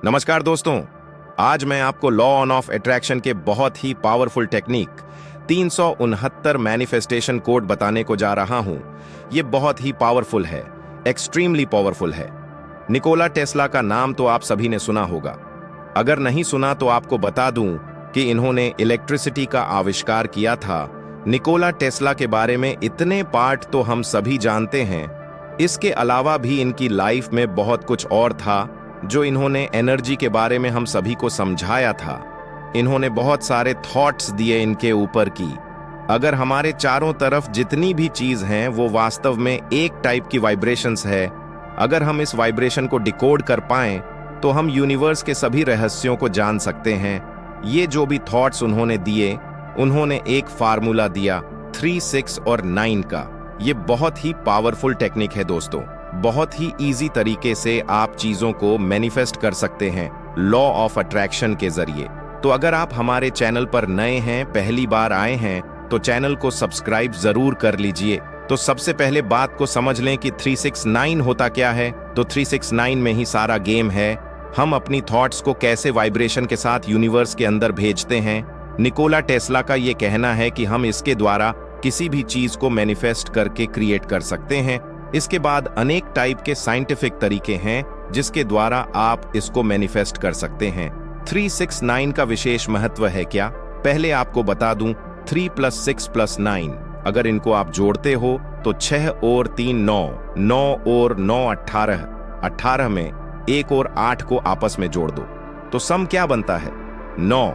नमस्कार दोस्तों, आज मैं आपको लॉ ऑन ऑफ अट्रैक्शन के बहुत ही पावरफुल टेक्निक 369 मैनिफेस्टेशन कोड बताने को जा रहा हूं। ये बहुत ही पावरफुल है, एक्सट्रीमली पावरफुल है। निकोला टेस्ला का नाम तो आप सभी ने सुना होगा। अगर नहीं सुना तो आपको बता दूं कि इन्होंने इलेक्ट्रिसिटी का आविष्कार किया था। निकोला टेस्ला के बारे में इतने पार्ट तो हम सभी जानते हैं। इसके अलावा भी इनकी लाइफ में बहुत कुछ और था जो इन्होंने एनर्जी के बारे में हम सभी को समझाया था। इन्होंने बहुत सारे थॉट्स दिए इनके ऊपर की अगर हमारे चारों तरफ जितनी भी चीज हैं वो वास्तव में एक टाइप की वाइब्रेशंस है। अगर हम इस वाइब्रेशन को डिकोड कर पाएं तो हम यूनिवर्स के सभी रहस्यों को जान सकते हैं। ये जो भी थॉट्स उन्होंने दिए, उन्होंने एक फार्मूला दिया 3, 6 और 9 का। ये बहुत ही पावरफुल टेक्निक है दोस्तों। बहुत ही इजी तरीके से आप चीजों को मैनिफेस्ट कर सकते हैं लॉ ऑफ अट्रैक्शन के जरिए। तो अगर आप हमारे चैनल पर नए हैं, पहली बार आए हैं, तो चैनल को सब्सक्राइब जरूर कर लीजिए। तो सबसे पहले बात को समझ लें कि 369 होता क्या है। तो 369 में ही सारा गेम है। हम अपनी थॉट्स को कैसे वाइब्रेशन के साथ यूनिवर्स के अंदर भेजते हैं। निकोला टेस्ला का ये कहना है कि हम इसके द्वारा किसी भी चीज को मैनिफेस्ट करके क्रिएट कर सकते हैं। इसके बाद अनेक टाइप के साइंटिफिक तरीके हैं जिसके द्वारा आप इसको मैनिफेस्ट कर सकते हैं। 369 का विशेष महत्व है क्या, पहले आपको बता दूं। 3 + 6 + 9, अगर इनको आप जोड़ते हो तो 6 और 3 9, 9 और 9 18, 18 में 1 और 8 को आपस में जोड़ दो तो सम क्या बनता है 9।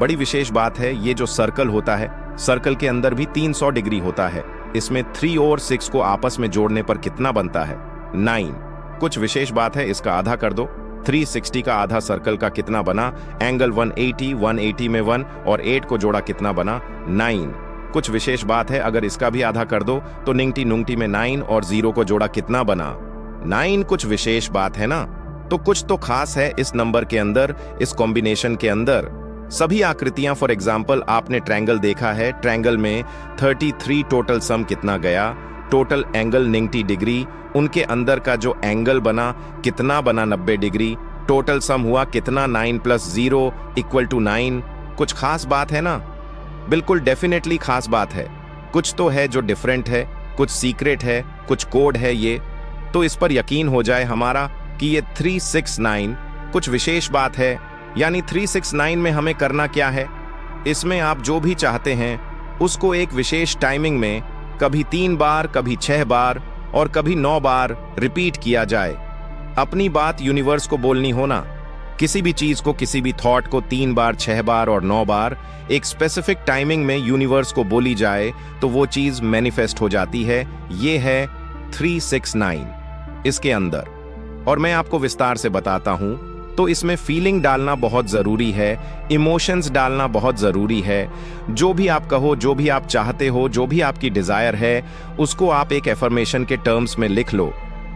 बड़ी विशेष बात है, ये जो सर्कल होता है, सर्कल के अंदर भी 300 डिग्री होता है। इसमें 3 और 6 को आपस में जोड़ने पर कितना बनता है 9। कुछ विशेष बात है, इसका आधा कर दो। 360 का आधा सर्कल का कितना बना, एंगल 180, 180 में 1 और 8 को जोड़ा कितना बना 9। कुछ विशेष बात है, अगर इसका भी आधा कर दो तो निंगटी नुंगटी में 9 और 0 को जोड़ा कितना बना 9। कुछ विशेष बात है ना। तो कुछ तो खास है इस नंबर के अंदर, इस कॉम्बिनेशन के अंदर। सभी आकृतियां, फॉर एग्जाम्पल आपने ट्रायंगल देखा है, ट्रायंगल में 33 टोटल सम कितना गया, टोटल एंगल 90 डिग्री, उनके अंदर का जो एंगल बना कितना बना 90 डिग्री, टोटल सम हुआ कितना 9 + 0 = 9। कुछ खास बात है ना, बिल्कुल डेफिनेटली खास बात है। कुछ तो है जो डिफरेंट है, कुछ सीक्रेट है, कुछ कोड है। ये तो इस पर यकीन हो जाए हमारा कि ये 369 कुछ विशेष बात है। यानी 369 में हमें करना क्या है, इसमें आप जो भी चाहते हैं उसको एक विशेष टाइमिंग में कभी 3 बार, कभी 6 बार और कभी 9 बार रिपीट किया जाए। अपनी बात यूनिवर्स को बोलनी होना। किसी भी चीज को, किसी भी थॉट को 3 बार, 6 बार और 9 बार एक स्पेसिफिक टाइमिंग में यूनिवर्स को बोली जाए तो वो चीज मैनिफेस्ट हो जाती है। ये है 369 इसके अंदर। और मैं आपको विस्तार से बताता हूं। तो इसमें फीलिंग डालना बहुत जरूरी है, इमोशंस डालना बहुत जरूरी है। जो भी आप कहो, जो भी आप चाहते हो, जो भी आपकी डिजायर है, उसको आप एक एफर्मेशन के टर्म्स में लिख लो।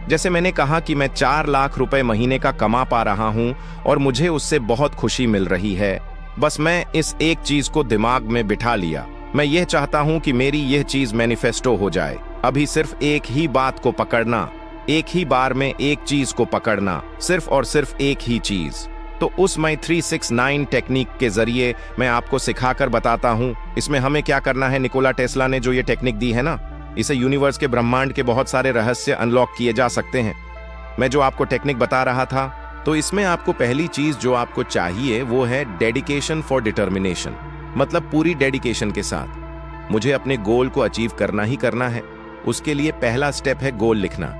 जैसे मैंने कहा कि मैं 4 लाख रुपए महीने का कमा पा रहा हूं और मुझे उससे बहुत खुशी मिल रही है। बस मैं इस एक चीज को दिमाग में बिठा लिया। मैं यह चाहता हूं कि मेरी यह चीज मैनिफेस्टो हो जाए। अभी सिर्फ एक ही बात को पकड़ना, एक ही बार में एक चीज को पकड़ना, सिर्फ और सिर्फ एक ही चीज। तो उस मैं 369 टेक्निक के जरिए मैं आपको सिखाकर बताता हूं। इसमें हमें क्या करना है, निकोला टेस्ला ने जो ये टेक्निक दी है ना, इसे यूनिवर्स के, ब्रह्मांड के बहुत सारे रहस्य अनलॉक किए जा सकते हैं। मैं जो आपको टेक्निक बता रहा था, तो इसमें आपको पहली चीज जो आपको चाहिए वो है डेडिकेशन फॉर डिटर्मिनेशन। मतलब पूरी डेडिकेशन के साथ मुझे अपने गोल को अचीव करना ही करना है। उसके लिए पहला स्टेप है गोल लिखना।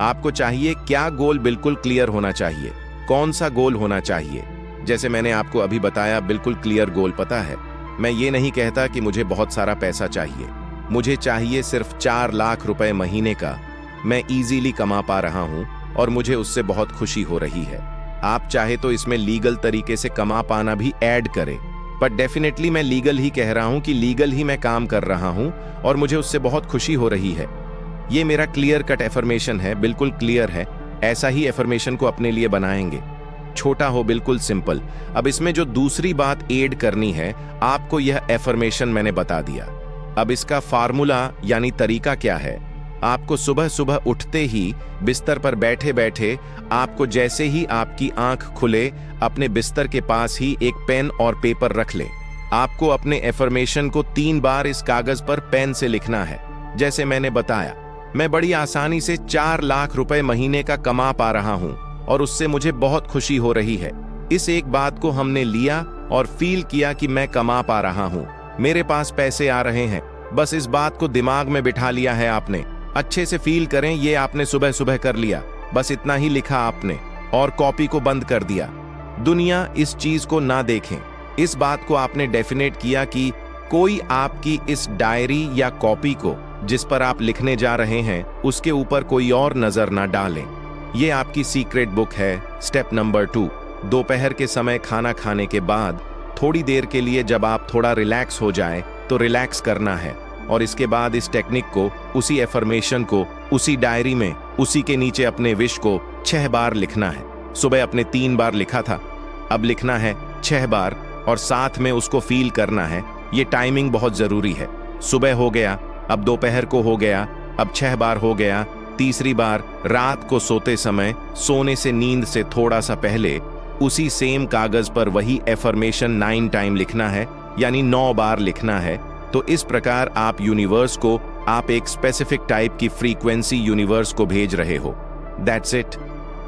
आपको चाहिए क्या गोल, बिल्कुल क्लियर होना चाहिए। कौन सा गोल होना चाहिए, जैसे मैंने आपको अभी बताया, बिल्कुल क्लियर गोल पता है। मैं ये नहीं कहता कि मुझे बहुत सारा पैसा चाहिए। मुझे चाहिए सिर्फ 4 लाख रुपए महीने का। मैं इजीली कमा पा रहा हूं और मुझे उससे बहुत खुशी हो रही है। आप चाहे तो इसमें लीगल तरीके से कमा पाना भी ऐड करें, बट डेफिनेटली मैं लीगल ही कह रहा हूं कि लीगल ही मैं काम कर रहा हूं और मुझे उससे बहुत खुशी हो रही है। ये मेरा क्लियर कट एफर्मेशन है, बिल्कुल क्लियर है। ऐसा ही एफर्मेशन को अपने लिए बनाएंगे, छोटा हो, बिल्कुल सिंपल। अब इसमें जो दूसरी बात ऐड करनी है, आपको यह एफर्मेशन मैंने बता दिया। अब इसका फार्मूला यानी तरीका क्या है, आपको सुबह सुबह उठते ही बिस्तर पर बैठे बैठे आपको जैसे ही आपकी आंख खुले अपने बिस्तर के पास ही एक पेन और पेपर रख ले। आपको अपने एफर्मेशन को 3 बार इस कागज पर पेन से लिखना है। जैसे मैंने बताया, मैं बड़ी आसानी से 4 लाख रुपए महीने का कमा पा रहा हूं और उससे मुझे बहुत खुशी हो रही है। इस एक बात को हमने लिया और फील किया कि मैं कमा पा रहा हूं, मेरे पास पैसे आ रहे हैं। बस इस बात को दिमाग में बिठा लिया है आपने। अच्छे से फील करें, ये आपने सुबह सुबह कर लिया। बस इतना ही लिखा आपने और कॉपी को बंद कर दिया। दुनिया इस चीज को ना देखें। इस बात को आपने डेफिनेट किया कि कोई आपकी इस डायरी या कॉपी को जिस पर आप लिखने जा रहे हैं उसके ऊपर कोई और नजर ना डालें। ये आपकी सीक्रेट बुक है। स्टेप नंबर 2, दोपहर के समय खाना खाने के बाद थोड़ी देर के लिए जब आप थोड़ा रिलैक्स हो जाए तो रिलैक्स करना है और इसके बाद इस टेक्निक को, उसी एफर्मेशन को, उसी डायरी में, उसी के नीचे अपने विश को 6 बार लिखना है। सुबह अपने 3 बार लिखा था, अब लिखना है 6 बार और साथ में उसको फील करना है। ये टाइमिंग बहुत जरूरी है। सुबह हो गया, अब दोपहर को हो गया, अब 6 बार हो गया। तीसरी बार रात को सोते समय, सोने से नींद से थोड़ा सा पहले उसी सेम कागज पर वही एफर्मेशन 9 टाइम लिखना है, यानी 9 बार लिखना है। तो इस प्रकार आप यूनिवर्स को, आप एक स्पेसिफिक टाइप की फ्रीक्वेंसी यूनिवर्स को भेज रहे हो। That's it.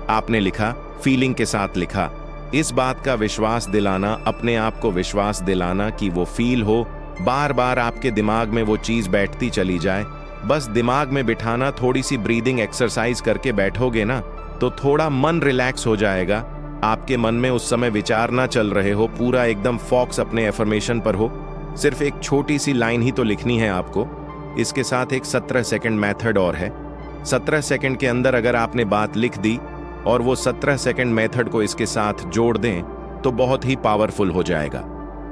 आपने लिखा, फीलिंग के साथ लिखा। इस बात का विश्वास दिलाना, अपने आप को विश्वास दिलाना कि वो फील हो, बार बार आपके दिमाग में वो चीज बैठती चली जाए। बस दिमाग में बिठाना, थोड़ी सी ब्रीदिंग एक्सरसाइज करके बैठोगे ना तो थोड़ा मन रिलैक्स हो जाएगा। आपके मन में उस समय विचार ना चल रहे हो, पूरा एकदम फोकस अपने एफर्मेशन पर हो। सिर्फ एक छोटी सी लाइन ही तो लिखनी है आपको। इसके साथ एक 17 सेकंड मेथड और है। 17 सेकंड के अंदर अगर आपने बात लिख दी और वो 17 सेकंड मेथड को इसके साथ जोड़ दें तो बहुत ही पावरफुल हो जाएगा।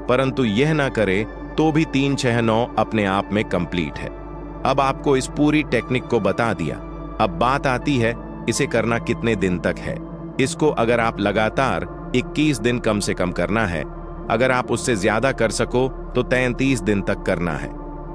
परंतु यह ना करे तो भी 3, 6, 9 अपने आप में कंप्लीट है। अब आपको इस पूरी टेक्निक को बता दिया। अब बात आती है इसे करना कितने दिन तक है। इसको अगर आप लगातार 21 दिन कम से कम करना है। अगर आप उससे ज्यादा कर सको तो 33 दिन तक करना है।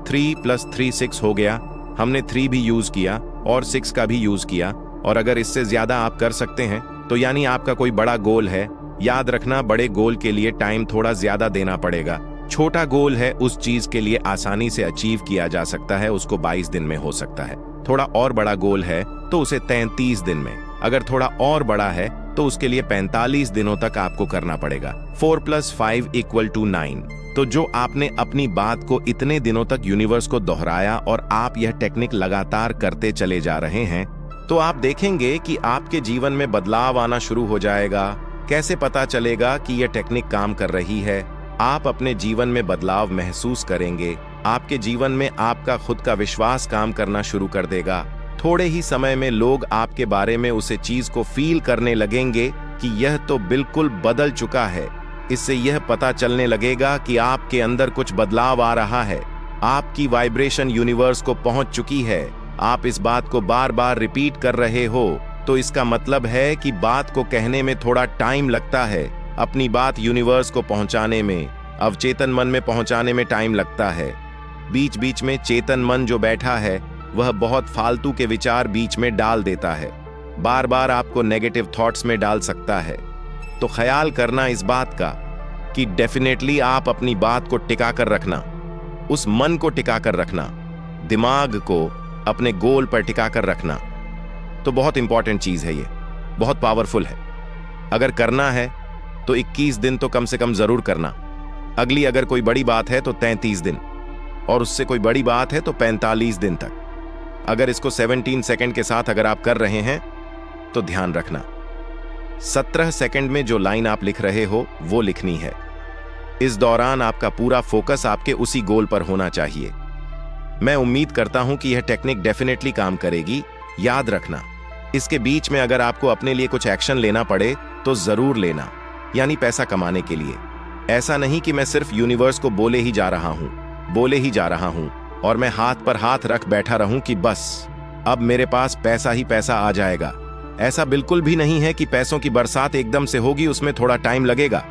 3 + 3 6 हो गया। हमने 3 भी यूज किया और 6 का भी यूज किया। और अगर इससे ज्यादा आप कर सकते हैं तो यानी आपका कोई बड़ा गोल है। याद रखना, बड़े गोल के लिए टाइम थोड़ा ज्यादा देना पड़ेगा। छोटा गोल है, उस चीज के लिए आसानी से अचीव किया जा सकता है, उसको 22 दिन में हो सकता है। थोड़ा और बड़ा गोल है तो उसे 33 दिन में, अगर थोड़ा और बड़ा है तो उसके लिए 45 दिनों तक आपको करना पड़ेगा। 4 + 5 = 9। तो जो आपने अपनी बात को इतने दिनों तक यूनिवर्स को दोहराया और आप यह टेक्निक लगातार करते चले जा रहे हैं तो आप देखेंगे कि आपके जीवन में बदलाव आना शुरू हो जाएगा। कैसे पता चलेगा कि यह टेक्निक काम कर रही है? आप अपने जीवन में बदलाव महसूस करेंगे। आपके जीवन में आपका खुद का विश्वास काम करना शुरू कर देगा। थोड़े ही समय में लोग आपके बारे में उसे चीज को फील करने लगेंगे कि यह तो बिल्कुल बदल चुका है। इससे यह पता चलने लगेगा कि आपके अंदर कुछ बदलाव आ रहा है। आपकी वाइब्रेशन यूनिवर्स को पहुंच चुकी है। आप इस बात को बार बार रिपीट कर रहे हो तो इसका मतलब है कि बात को कहने में थोड़ा टाइम लगता है। अपनी बात यूनिवर्स को पहुंचाने में, अवचेतन मन में पहुंचाने में टाइम लगता है। बीच बीच में चेतन मन जो बैठा है वह बहुत फालतू के विचार बीच में डाल देता है, बार बार आपको नेगेटिव थॉट्स में डाल सकता है। तो ख्याल करना इस बात का कि डेफिनेटली आप अपनी बात को टिका कर रखना, उस मन को टिका कर रखना, दिमाग को अपने गोल पर टिका कर रखना। तो बहुत इंपॉर्टेंट चीज है, ये बहुत पावरफुल है। अगर करना है तो 21 दिन तो कम से कम जरूर करना। अगली अगर कोई बड़ी बात है तो 33 दिन, और उससे कोई बड़ी बात है तो 45 दिन तक। अगर इसको 17 सेकंड के साथ अगर आप कर रहे हैं तो ध्यान रखना 17 सेकंड में जो लाइन आप लिख रहे हो वो लिखनी है। इस दौरान आपका पूरा फोकस आपके उसी गोल पर होना चाहिए। मैं उम्मीद करता हूं कि यह टेक्निक डेफिनेटली काम करेगी। याद रखना, इसके बीच में अगर आपको अपने लिए कुछ एक्शन लेना पड़े तो जरूर लेना, यानी पैसा कमाने के लिए। ऐसा नहीं कि मैं सिर्फ यूनिवर्स को बोले ही जा रहा हूं और मैं हाथ पर हाथ रख बैठा रहूं कि बस अब मेरे पास पैसा ही पैसा आ जाएगा। ऐसा बिल्कुल भी नहीं है कि पैसों की बरसात एकदम से होगी, उसमें थोड़ा टाइम लगेगा।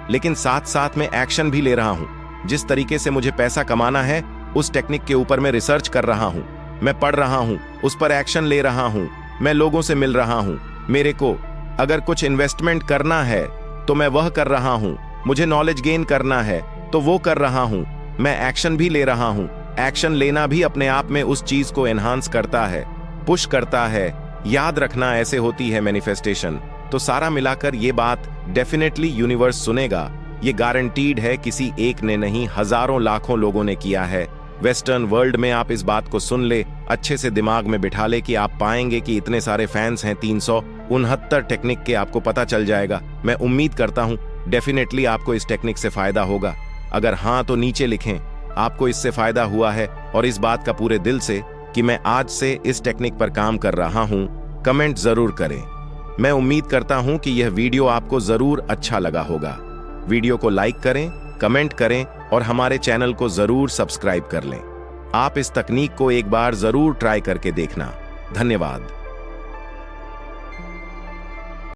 लेकिन साथ साथ में एक्शन भी ले रहा हूं। जिस तरीके से मुझे पैसा कमाना है उस टेक्निक के ऊपर मैं रिसर्च कर रहा हूं, मैं पढ़ रहा हूं, उस पर एक्शन ले रहा हूँ, मैं लोगों से मिल रहा हूँ, मेरे को अगर कुछ इन्वेस्टमेंट करना है तो मैं वह कर रहा हूँ, मुझे नॉलेज गेन करना है तो वो कर रहा हूँ, मैं एक्शन भी ले रहा हूँ। एक्शन लेना भी अपने आप में उस चीज को एनहांस करता है, पुश करता है। याद रखना, ऐसे होती है मैनिफेस्टेशन। तो सारा मिलाकर ये बात डेफिनेटली यूनिवर्स सुनेगा, ये गारंटीड है। किसी एक ने नहीं, हजारों लाखों लोगों ने किया है। वेस्टर्न वर्ल्ड में आप इस बात को सुन ले, अच्छे से दिमाग में बिठा ले कि आप पाएंगे कि इतने सारे फैंस हैं। 369 टेक्निक के आपको पता चल जाएगा। मैं उम्मीद करता हूं डेफिनेटली आपको इस टेक्निक से फायदा होगा। अगर हाँ तो नीचे लिखें आपको इससे फायदा हुआ है, और इस बात का पूरे दिल से कि मैं आज से इस टेक्निक पर काम कर रहा हूं, कमेंट जरूर करें। मैं उम्मीद करता हूं कि यह वीडियो आपको जरूर अच्छा लगा होगा। वीडियो को लाइक करें, कमेंट करें और हमारे चैनल को जरूर सब्सक्राइब कर लें। आप इस तकनीक को एक बार जरूर ट्राई करके देखना। धन्यवाद।